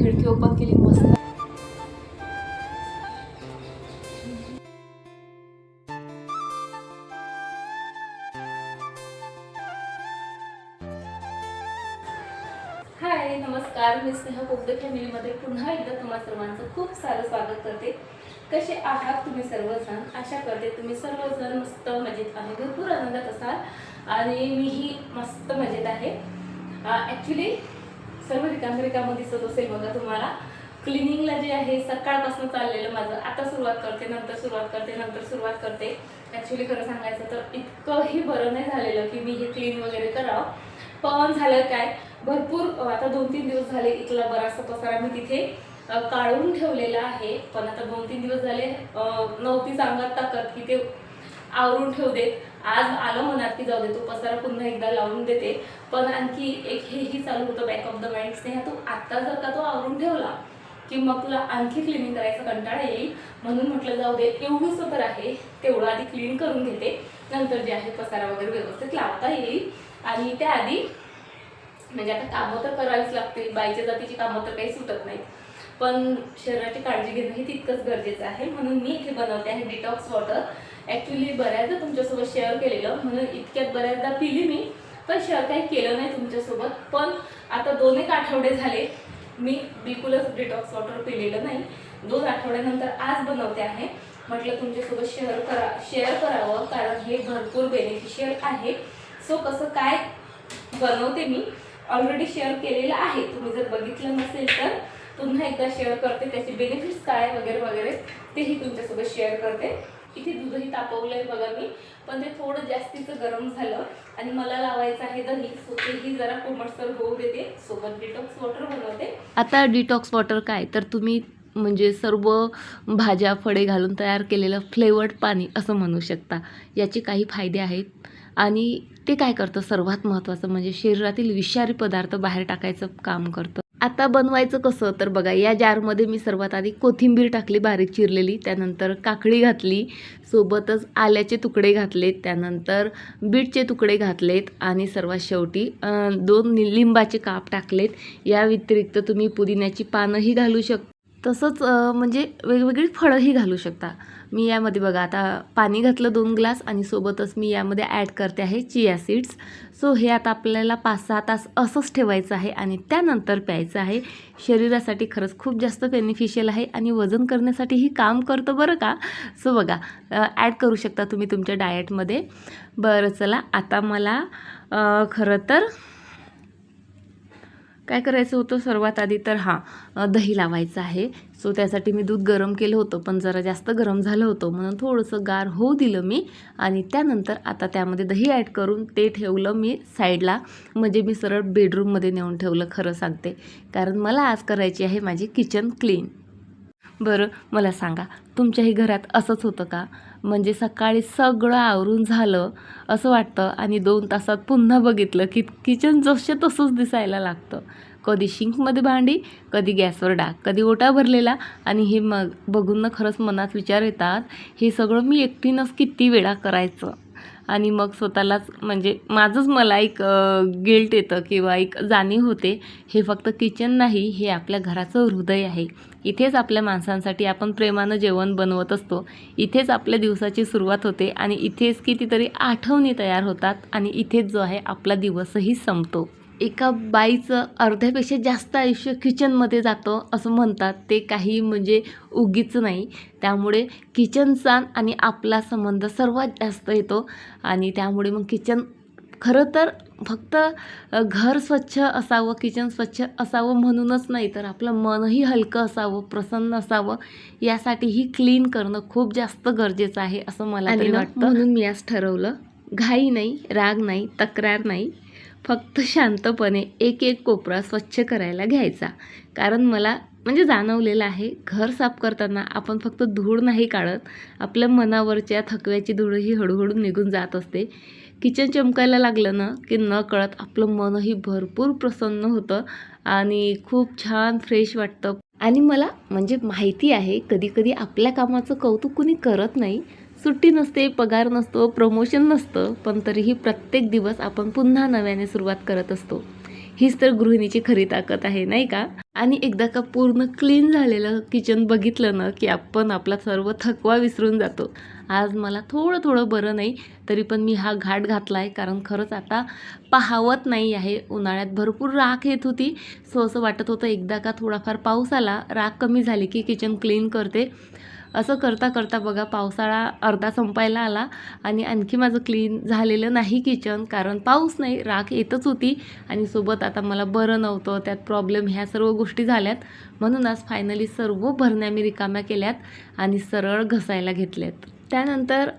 खिडकी ओपन केली मस्त. हाय, नमस्कार. मी स्नेहा पोगदे फॅमिलीमध्ये पुन्हा एकदा तुम्हा सर्वांचं खूप सारं स्वागत करते. कसे आहात तुम्ही सर्वजण? आशा करते तुम्ही सर्वजण मस्त मजेत आहे, भरपूर आनंदात असाल आणि मीही मस्त मजेत आहे. ॲक्च्युली सर्व रिकामं दिसत असेल बघा तुम्हाला. क्लिनिंगला जे आहे सकाळपासून चाललेलं माझं, आता सुरुवात करते, नंतर सुरुवात करते. ॲक्च्युली खरं सांगायचं तर इतकंही बरं नाही झालेलं की मी हे क्लीन वगैरे करावं. पण झालं काय, भरपूर आता 2-3 दिवस झाले इथला बराचसा पसारा मी तिथे काढून ठेवलेला आहे. पण आता 2-3 दिवस झाले नव्हती सांगत ताकद की ते आवरून ठेवू देत. आज आलं मनात की जाऊ दे, तो पसारा पुन्हा एकदा लावून देते. पण आणखी एक हेही चालू होतं back of the mind, Sneha तू आत्ता जर का तो आवरून ठेवला की मग तुला आणखी क्लिनिंग करायचा कंटाळा येईल. म्हणून म्हटलं जाऊ दे, एवढंच तर आहे तेवढं आधी क्लीन करून घेते, नंतर जे आहे पसारा वगैरे व्यवस्थित लावता येईल. आणि त्याआधी म्हणजे आता कामं तर करावीच लागतील, बाईच्या जातीची कामं तर काही सुटत नाहीत, पण शरीराची काळजी घेणं हे तितकंच गरजेचं आहे. म्हणून मी इथे बनवते आहे डिटॉक्स वॉटर. ॲक्च्युली बऱ्याचदा तुमच्यासोबत शेअर केलेलं, म्हणून इतक्यात बऱ्याचदा पिली मी, पण शेअर काही केलं नाही तुमच्यासोबत. पण आता 2-1 आठवडे झाले मी बिलकुलच डिटॉक्स वॉटर पिलेलं नाही. 2 आठवड्यानंतर आज बनवते आहे. म्हटलं तुमच्यासोबत शेअर करावं, कारण हे भरपूर बेनिफिशियल आहे. सो कसं काय बनवते मी ऑलरेडी शेअर केलेलं आहे. तुम्ही जर बघितलं नसेल तर पुन्हा एकदा शेअर करते, त्याचे बेनिफिट्स काय वगैरे वगैरे तेही तुमच्यासोबत शेअर करते. इथे दूधही तापवलं आहे बघा मी, पण ते थोडं जास्तीचं गरम झालं आणि मला लावायचं आहे दही, सो तेही जरा कोमटसर होऊ देते. सोबत डिटॉक्स वॉटर बनवते. आता डिटॉक्स वॉटर काय तर तुम्ही म्हणजे सर्व भाज्या फळे घालून तयार केलेलं फ्लेवर्ड पाणी असं म्हणू शकता. याचे काही फायदे आहेत आणि ते काय करतं, सर्वात महत्त्वाचं म्हणजे शरीरातील विषारी पदार्थ बाहेर टाकायचं काम करतं. आता बनवायचं कसं तर बघा, या जारमध्ये मी सर्वात आधी कोथिंबीर टाकली बारीक चिरलेली, त्यानंतर काकडी घातली, सोबतच आल्याचे तुकडे घातलेत, त्यानंतर बीटचे तुकडे घातलेत आणि सर्वात शेवटी 2 लिंबाचे काप टाकलेत. या व्यतिरिक्त तुम्ही पुदिन्याची पानंही घालू शकता, तसंच म्हणजे वेगवेगळी फळंही घालू शकता. मी यामध्ये बघा आता पाणी घातलं 2 ग्लास आणि सोबतच मी यामध्ये ॲड करते आहे चिया सीड्स. सो हे आता आपल्याला 5-6 तास असंच ठेवायचं आहे आणि त्यानंतर प्यायचं आहे. शरीरासाठी खरंच खूप जास्त बेनिफिशियल आहे आणि वजन करण्यासाठीही काम करतं बरं का. सो बघा ॲड करू शकता तुम्ही तुमच्या डाएटमध्ये. बरं चला, आता मला खरं तर काय करायचं होतं सर्वात आधी तर दही लावायचं आहे. सो त्यासाठी मी दूध गरम केलं होतं, पण जरा जास्त गरम झालं होतं म्हणून थोडंसं गार होऊ दिलं मी आणि त्यानंतर आता त्यामध्ये दही ॲड करून ते ठेवलं मी साईडला. म्हणजे मी सरळ बेडरूममध्ये नेऊन ठेवलं खरं सांगते, कारण मला आज करायची आहे माझी किचन क्लीन. बरं मला सांगा, तुमच्याही घरात असंच होतं का? म्हणजे सकाळी सगळं आवरून झालं असं वाटतं आणि 2 तासात पुन्हा बघितलं की किचन जसं तसंच दिसायला लागतं. कधी शिंकमध्ये भांडी, कधी गॅसवर डाग, कधी ओटा भरलेला आणि हे मग बघून ना खरंच मनात विचार येतात, हे सगळं मी एकटीनंच किती वेळा करायचं. आणि मग स्वतःलाच म्हणजे मला एक गिल्ट येतं किंवा एक जाणीव होते, हे फक्त किचन नाही, हे आपल्या घराचं हृदय आहे. इथेच आपल्या माणसांसाठी आपण प्रेमानं जेवण बनवत असतो, इथेच आपल्या दिवसाची सुरुवात होते आणि इथेच कितीतरी आठवणी तयार होतात आणि इथेच जो आहे आपला दिवसही संपतो. एका बाईचं अर्ध्यापेक्षा जास्त आयुष्य किचनमध्ये जातं असं म्हणतात, ते काही म्हणजे उगीच नाही. त्यामुळे किचनचा आणि आपला संबंध सर्वात जास्त येतो आणि त्यामुळे मग किचन खरं तर फक्त घर स्वच्छ असावं, किचन स्वच्छ असावं म्हणूनच नाही, तर आपलं मनही हलकं असावं, प्रसन्न असावं, यासाठीही क्लीन करणं खूप जास्त गरजेचं आहे असं मला तरी वाटतं. म्हणून मी आज ठरवलं, घाई नाही, राग नाही, तक्रार नाही, फक्त शांतपणे एक कोपरा स्वच्छ करायला घ्यायचा. कारण मला म्हणजे जाणवलेलं आहे, घर साफ करताना आपण फक्त धूळ नाही काढत, आपल्या मनावरच्या थकव्याची धूळही हळूहळू निघून जात असते. किचन चमकायला लागलं ना की न कळत आपलं मनही भरपूर प्रसन्न होतं आणि खूप छान फ्रेश वाटतं. आणि मला म्हणजे माहिती आहे, कधी आपल्या कामाचं कौतुक कुणी करत नाही. सुट्टी नसते, पगार नसतो, प्रमोशन नसतं, पण तरीही प्रत्येक दिवस आपण पुन्हा नव्याने सुरुवात करत असतो. हीच तर गृहिणीची खरी ताकद आहे, नाही का? आणि एकदा का पूर्ण क्लीन झालेलं किचन बघितलं ना की आपण आपला सर्व थकवा विसरून जातो. आज मला थोडं बरं नाही, तरी पण मी हा घाट घातला आहे, कारण खरंच आता पाहावत नाही आहे. उन्हाळ्यात भरपूर राख येत होती, सो असं वाटत होतं एकदा का थोडाफार पाऊस आला, राख कमी झाली की किचन क्लीन करते. असं करता करता बघा पावसाळा अर्धा संपायला आला आणि आणखी माझं क्लीन झालेलं नाही किचन, कारण पाऊस नाही, राख येतच होती आणि सोबत आता मला बरं नव्हतं, त्यात प्रॉब्लेम, ह्या सर्व गोष्टी झाल्यात. म्हणून आज फायनली सर्व भरण्या मी रिकाम्या केल्यात आणि सरळ घसायला घेतल्यात. त्यानंतर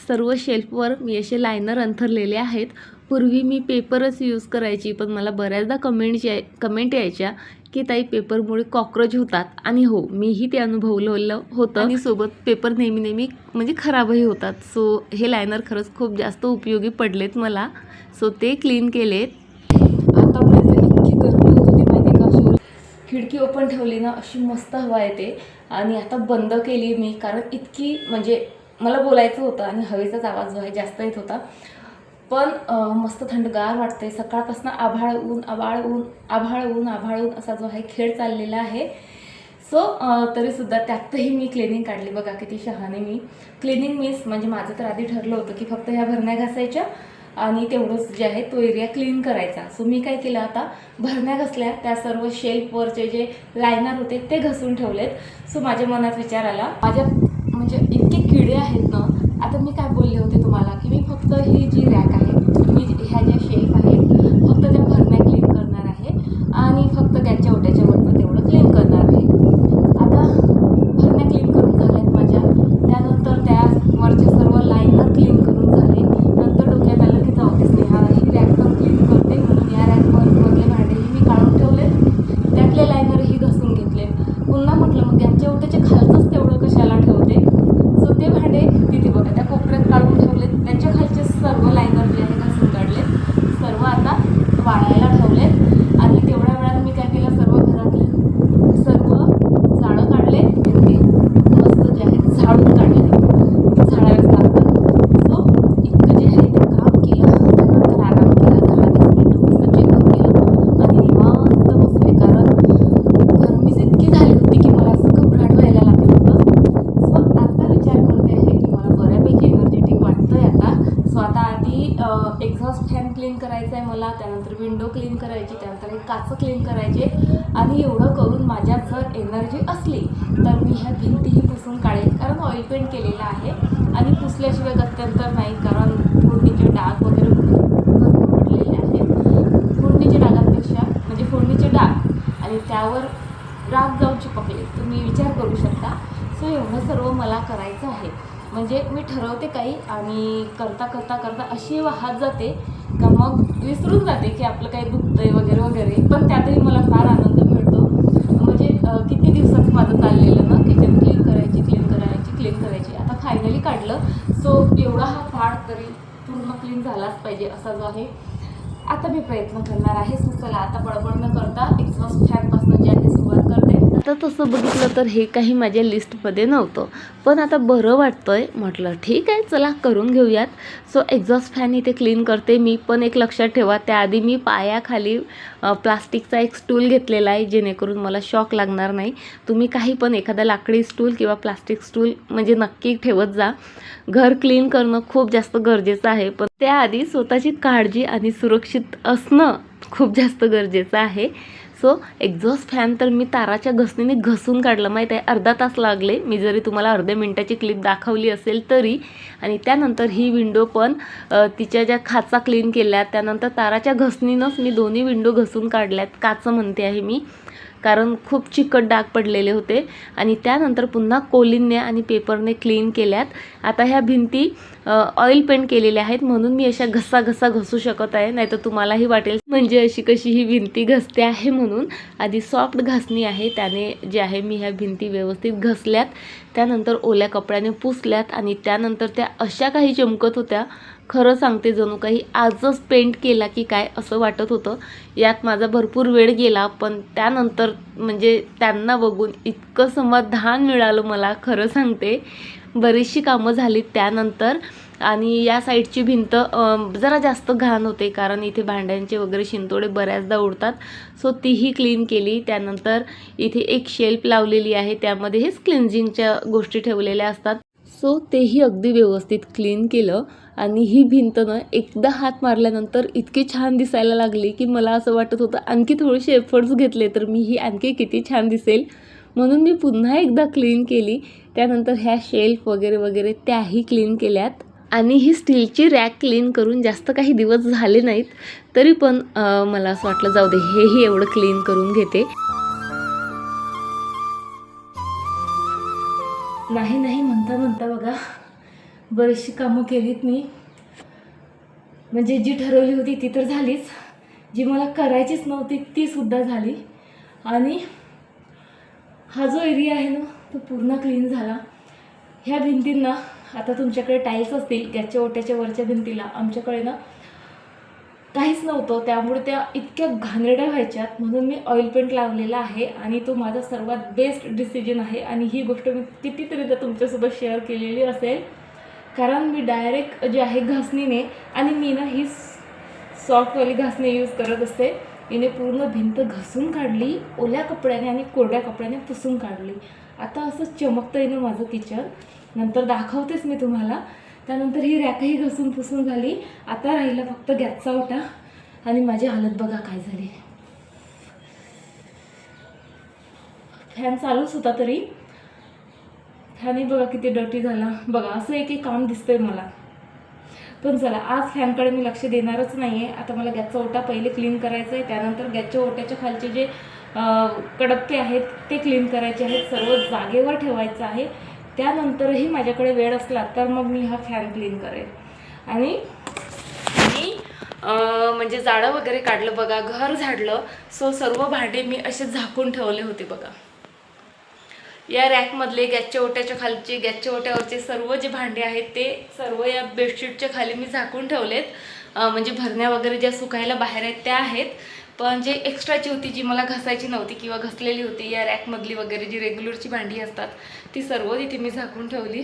सर्व शेल्फवर मी असे लायनर अंथरलेले आहेत. पूर्वी मी पेपरच यूज करायची, पण मला बऱ्याचदा कमेंट यायच्या की ताई पेपरमुळे कॉक्रोच होतात, आणि हो मीही ते अनुभवलेलं होतं आणि सोबत पेपर नेहमी म्हणजे खराबही होतात. सो हे लायनर खरंच खूप जास्त उपयोगी पडलेत मला, सो ते क्लीन केलेत. आतापर्यंत इतकी गरमी होत होती माहिती का, अशी खिडकी ओपन ठेवली ना अशी मस्त हवा येते, आणि आता बंद केली मी, कारण इतकी म्हणजे मला बोलायचं होतं आणि हवेचाच आवाज जो आहे जास्त येत होता. पण मस्त थंडगार वाटते. सकाळपासून आभाळ ऊन असा जो आहे खेळ चाललेला आहे. सो तरीसुद्धा त्यातही मी क्लिनिंग काढली. बघा किती शहाणे मी क्लिनिंग मीन्स म्हणजे माझं तर आधी ठरलं होतं की फक्त ह्या भरण्या घासायच्या आणि तेवढंच जे आहे तो एरिया क्लीन करायचा. सो मी काय केलं, आता भरण्या घासल्या, त्या सर्व शेल्फवरचे जे लायनर होते ते घासून ठेवलेत. सो माझ्या मनात विचार आला, माझ्या म्हणजे इतके किडे आहेत ना. आता मी काय बोलले होते तुम्हाला की मी फक्त ही जी रॅक आहे, मी ह्या ज्या शेल्फ आहेत फक्त त्या भरण्या क्लीन करणार आहे आणि फक्त त्यांच्या ओट्याच्या वरचं तेवढं क्लीन करणार आहे. आता भरण्या क्लीन करून झाल्यात माझ्या. त्यानंतर त्या वरचे सर्व लायनर क्लीन करून झाले. नंतर डोक्यात आलं की जाऊ दे स्नेहा, ही रॅक पण क्लीन करते, म्हणून या रॅकवर मधले भांडेही मी काढून ठेवले, त्यातले लायनरही घासून घेतले. पुन्हा म्हटलं मग त्यांच्या ओट्याच्या खालचंच तेवढं कशाला ठेवते. सो ते भांडे तिथे बघा त्या कोपऱ्यात काढून ठेवलेत, त्यांच्या खालचे सर्व लायनर जे आहे घासून काढले, सर्व आता वाळायला ठेवलेत. आणि तेवढ्या वेळात मी काय केलं, सर्व घरातले सर्व झाडं काढले, ते मस्त जे आहेत झाडून काढले, झाडायलाच लागतं. सो इतकं जे आहे ते काम केलं. त्यानंतर आराम केला, 10-20 मिनिटं मस्त जेवण केलं आणि निवांत बसले, कारण गरमीच इतकी झाली होती की मला असं घबराट व्हायला लागलं होतं. सो आता विचार करते आहे की मला बऱ्यापैकी एनर्जेटिक वाटतंय आता. सो आता आधी एक्झॉस्ट फॅन क्लीन करायचा आहे मला, त्यानंतर विंडो क्लीन करायची, त्यानंतर एक काचं क्लीन करायचे. आणि एवढं करून माझ्यात जर एनर्जी असली तर मी ह्या भिंतीही पुसून काढेल, कारण ऑइल पेंट केलेला आहे आणि पुसल्याशिवाय गत्यंतर नाही, कारण फोडणीचे डाग वगैरे भरपूर पडलेले आहेत. फोडणीच्या डागांपेक्षा म्हणजे फोडणीचे डाग आणि त्यावर राग जाऊन चिपकले, तुम्ही विचार करू शकता. सो एवढं सर्व मला करायचं आहे. म्हणजे मी ठरवते काही आणि करता अशी वाहत जाते का मग विसरून जाते की आपलं काही दुखतंय वगैरे. पण त्यातही मला फार आनंद मिळतो. म्हणजे किती दिवसाचं माझं चाललेलं ना, किचन क्लीन करायची, आता फायनली काढलं. सो एवढा हा पार्ट तरी पूर्ण क्लीन झालाच पाहिजे असा जो आहे. आता मी प्रयत्न करणार आहे. सो चला आता बडबड न करता एक्झॉस्ट फॅनपासून जे आहे सुरुवात करते. आता तसं बघितलं तर हे काही माझ्या लिस्टमध्ये नव्हतं, पण आता बरं वाटतंय, म्हटलं ठीक आहे चला करून घेऊयात. सो एक्झॉस्ट फॅन इथे क्लीन करते मी. पण एक लक्षात ठेवा, त्याआधी मी पायाखाली प्लास्टिकचा एक स्टूल घेतलेला आहे, जेणेकरून मला शॉक लागणार नाही. तुम्ही काही पण एखादा लाकडी स्टूल किंवा प्लास्टिक स्टूल म्हणजे नक्की ठेवत जा. घर क्लीन करणं खूप जास्त गरजेचं आहे, पण त्याआधी स्वतःची काळजी आणि सुरक्षित असणं खूप जास्त गरजेचं आहे. सो एक्झॉस्ट फॅन तर मी ताराच्या घसणीने घसून काढलं, माहीत आहे, अर्धा तास लागले. मी जरी तुम्हाला अर्ध्या मिनिटाची क्लिप दाखवली असेल तरी. आणि त्यानंतर ही विंडो पण तिच्या ज्या खाचा क्लीन केल्या, त्यानंतर ताराच्या घसणीनंच मी दोन्ही विंडो घसून काढल्यात. काचं म्हणते आहे मी, कारण खूप चिकट डाग पडलेले होते. आणि त्यानंतर पुन्हा कोलिनने आणि पेपरने क्लीन केल्यात. आता ह्या भिंती ऑइल पेंट केलेल्या आहेत, म्हणून मी अशा घसा घसू शकत आहे, नाहीतर तुम्हालाही वाटेल म्हणजे अशी कशी ही भिंती घसते आहे म्हणून. आधी सॉफ्ट घासणी आहे, त्याने जे आहे मी ह्या भिंती व्यवस्थित घसल्यात. त्यानंतर ओल्या कपड्याने पुसल्यात आणि त्यानंतर त्या अशा काही चमकत होत्या, खरं सांगते जणू काही आजच पेंट केला की काय असं वाटत होतं. यात माझा भरपूर वेळ गेला, पण त्यानंतर म्हणजे त्यांना बघून इतकं समाधान मिळालं मला, खरं सांगते. बरीचशी कामं झाली त्यानंतर आणि या साईडची भिंत जरा जास्त घाण होते, कारण इथे भांड्यांचे वगैरे शिंतोडे बऱ्याचदा उडतात. सो तीही क्लीन केली. त्यानंतर इथे एक शेल्फ लावलेली आहे, त्यामध्ये हेच क्लिन्झिंगच्या गोष्टी ठेवलेल्या असतात. सो तेही अगदी व्यवस्थित क्लीन केलं. आणि ही भिंत ना एकदा हात मारल्यानंतर इतकी छान दिसायला लागली की मला असं वाटत होतं आणखी थोडेसे एफर्ट्स घेतले तर मी ही आणखी किती छान दिसेल, म्हणून मी पुन्हा एकदा क्लीन केली. त्यानंतर ह्या शेल्फ वगैरे वगैरे त्याही क्लीन केल्यात. आणि ही स्टीलची रॅक क्लीन करून जास्त काही दिवस झाले नाहीत, तरी पण मला असं वाटलं जाऊ दे हेही एवढं क्लीन करून घेते. नाही म्हणता म्हणता बघा बरीचशी कामं केलीत मी. म्हणजे जी ठरवली होती ती तर झालीच, जी मला करायचीच नव्हती ती सुद्धा झाली. आणि हा जो एरिया आहे ना तो पूर्ण क्लीन झाला. ह्या भिंतींना आता तुमच्याकडे टाईल्स असतील गॅसच्या ओट्याच्या वरच्या भिंतीला, आमच्याकडे ना काहीच नव्हतं, त्यामुळे त्या इतक्या घाणेरड्या व्हायच्यात. म्हणून मी ऑइल पेंट लावलेला आहे आणि तो माझा सर्वात बेस्ट डिसिजन आहे. आणि ही गोष्ट मी कितीतरीदा तुमच्यासोबत शेअर केलेली असेल, कारण मी डायरेक्ट जे आहे घासणीने, आणि मी ना ही सॉफ्टवाली घासणी यूज करत असते, हिने पूर्ण भिंत घासून काढली, ओल्या कपड्याने आणि कोरड्या कपड्याने पुसून काढली. आता असं चमकतं आहे ना माझं किचन, नंतर दाखवतेच मी तुम्हाला. त्यानंतर ही रॅकही घासून पुसून झाली. आता राहिला फक्त गॅसचा ओटा, आणि माझी हालत बघा काय झाली. फॅन चालूच होता तरी फॅनही बघा किती डर्टी झाला. बघा असं एक काम दिसतंय मला. पण चला, आज फॅनकडे मी लक्ष देणारच नाही आहे. आता मला गॅसचा ओटा पहिले क्लीन करायचा आहे, त्यानंतर गॅसच्या ओट्याच्या खालचे जे कडप्पे आहेत ते क्लीन करायचे आहेत, सर्व जागेवर ठेवायचं आहे. त्यानंतरही माझ्याकडे वेळ असला तर मग मी हा फॅन क्लीन करेन. आणि मी म्हणजे जाळं वगैरे काढलं बघा, घर झाडलं. सो सर्व भांडे मी असे झाकून ठेवले होते बघा. या रॅकमधले गॅसच्या ओट्याच्या खालचे, गॅसच्या ओट्यावरचे सर्व जे भांडे आहेत ते सर्व या बेडशीटच्या खाली मी झाकून ठेवलेत. म्हणजे भरण्या वगैरे ज्या सुकायला बाहेर आहेत त्या आहेत, पण जे एक्स्ट्राची होती जी मला घासायची नव्हती किंवा घासलेली होती या रॅकमधली वगैरे जी रेग्युलरची भांडी असतात ती सर्व तिथे मी झाकून ठेवली.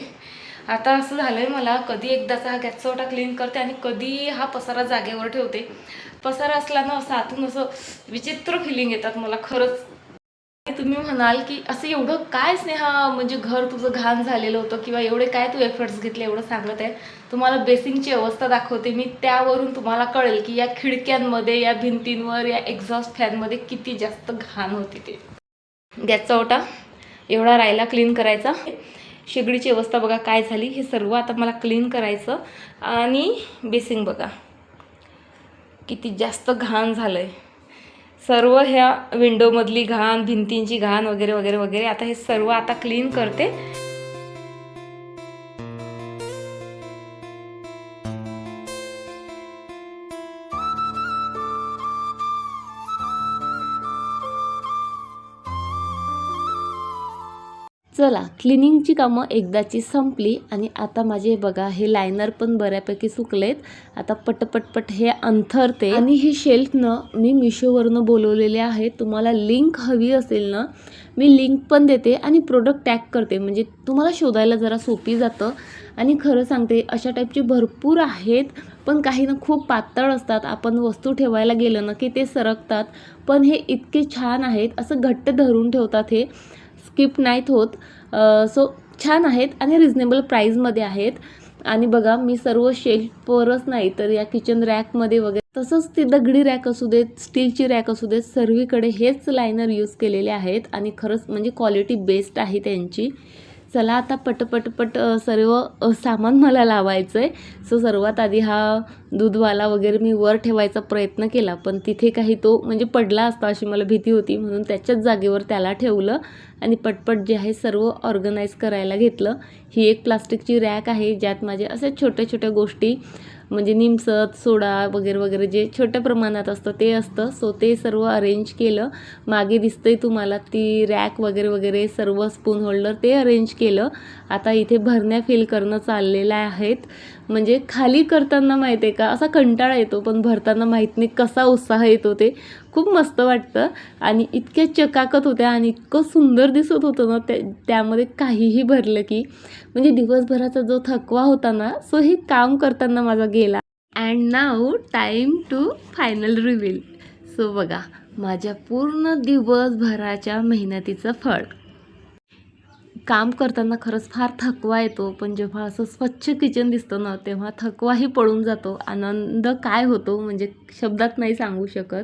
आता असं झालं आहे, मला कधी एकदाचा हा गॅसचा ओटा क्लीन करते आणि कधी हा पसारा जागेवर ठेवते. पसारा असला ना असं आतून असं विचित्र फिलिंग येतात मला खरंच. तुम्ही म्हणाल की असं एवढं काय स्नेहा, म्हणजे घर तुझं घाण झालेलं होतं किंवा एवढे काय तू एफर्ट्स घेतले एवढं सांगत आहे. तुम्हाला बेसिंगची अवस्था दाखवते मी, त्यावरून तुम्हाला कळेल की या खिडक्यांमध्ये, या भिंतींवर, या एक्झॉस्ट फॅनमध्ये किती जास्त घाण होती ते. गॅसचा ओटा एवढा राहिला क्लीन करायचा. शेगडीची अवस्था बघा काय झाली, हे सर्व आता मला क्लीन करायचं. आणि बेसिंग बघा किती जास्त घाण झालं आहे. सर्व ह्या विंडोमधली घाण, भिंतींची घाण वगैरे वगैरे वगैरे, आता हे सर्व आता क्लीन करते. चला, क्लिनिंगची कामं एकदाची संपली आणि आता माझे बघा हे लायनर पण बऱ्यापैकी सुकलेत. आता पटपटपट हे अंथरते. आणि हे शेल्फ ना मी मिशोवरनं बोलवलेले आहे. तुम्हाला लिंक हवी असेल ना मी लिंक पण देते आणि प्रोडक्ट टॅग करते, म्हणजे तुम्हाला शोधायला जरा सोपी जातं. आणि खरं सांगते अशा टाईपचे भरपूर आहेत, पण काही ना खूप पातळ असतात. आपण वस्तू ठेवायला गेलं ना की ते सरकतात, पण हे इतके छान आहेत, असं घट्ट धरून ठेवतात, हे स्किप नाहीत होत. सो छान आहेत आणि रिजनेबल प्राईजमध्ये आहेत. आणि बघा मी सर्व शेल्फवरच नाही तर या किचन रॅकमध्ये वगैरे, तसंच ती दगडी रॅक असू देत, स्टीलची रॅक असू देत, सर्वीकडे हेच लायनर यूज केलेले आहेत आणि खरंच म्हणजे क्वालिटी बेस्ट आहे त्यांची. चला आता पटपटपट सर्व सामान मला लावायचं आहे. सो सर्वात आधी हा दूधवाला वगैरे मी वर ठेवायचा प्रयत्न केला, पण तिथे काही तो म्हणजे पडला असता अशी मला भीती होती, म्हणून त्याच्याच जागेवर त्याला ठेवलं आणि पटपट जे आहे सर्व ऑर्गनाईज करायला घेतलं. ही एक प्लास्टिकची रॅक आहे ज्यात माझे असे छोट्या छोट्या गोष्टी म्हणजे निमसत, सोडा वगैरे वगैरे जे छोट्या प्रमाणात असतं ते असतं. सो ते सर्व अरेंज केलं. मागे दिसतंय तुम्हाला ती रॅक वगैरे वगैरे सर्व स्पून होल्डर ते अरेंज केलं. आता इथे भरण्या फिल करणं चाललेल्या आहेत. म्हणजे खाली करताना माहिती आहे का असा कंटाळा येतो, पण भरताना माहीत नाही कसा उत्साह येतो ते. खूप मस्त वाटतं आणि इतक्या चकाकत होत्या आणि इतकं सुंदर दिसत होतं ना त्यामध्ये काहीही भरलं की म्हणजे दिवसभराचा जो थकवा होता ना सो हे काम करताना माझा गेला. And now time to final reveal. So बघा माझ्या पूर्ण दिवसभराच्या मेहनतीचं फळ. काम करताना खरंच फार थकवा येतो, पण जेव्हा असं स्वच्छ किचन दिसतं ना तेव्हा थकवाही पळून जातो. आनंद काय होतो म्हणजे शब्दात नाही सांगू शकत.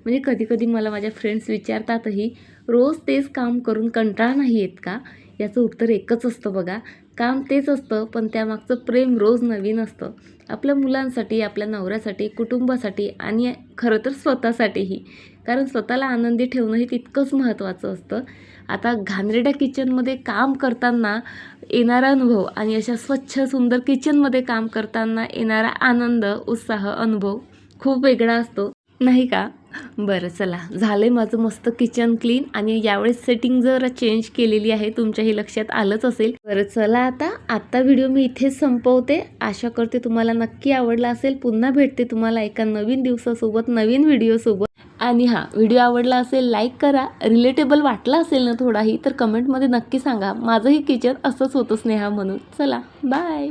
म्हणजे कधी कधी मला माझ्या फ्रेंड्स विचारतातही, रोज तेच काम करून कंटाळा नाही येत का? याचं उत्तर एकच असतं बघा, काम तेच असतं पण त्यामागचं प्रेम रोज नवीन असतं. आपल्या मुलांसाठी, आपल्या नवऱ्यासाठी, कुटुंबासाठी आणि खरं तर स्वतःसाठीही. कारण स्वतःला आनंदी ठेवणंही तितकंच महत्त्वाचं असतं. आता घाणेरड्या किचनमध्ये काम करताना येणारा अनुभव आणि अशा स्वच्छ सुंदर किचनमध्ये काम करताना येणारा आनंद, उत्साह, अनुभव खूप वेगळा असतो, नाही का? बरं चला, झालं माझं मस्त किचन क्लीन आणि यावेळेस सेटिंग जरा चेंज केलेली आहे, तुमच्याही लक्षात आलंच असेल. बरं चला, आता व्हिडिओ मी इथेच संपवते. आशा करते तुम्हाला नक्की आवडला असेल. पुन्हा भेटते तुम्हाला एका नवीन दिवसासोबत, नवीन व्हिडिओसोबत. आणि हां, व्हिडिओ आवडला असेल लाईक करा. रिलेटेबल वाटला असेल ना थोडाही तर कमेंटमध्ये नक्की सांगा. माझंही किचन असंच होतं स्नेहा म्हणून. चला बाय.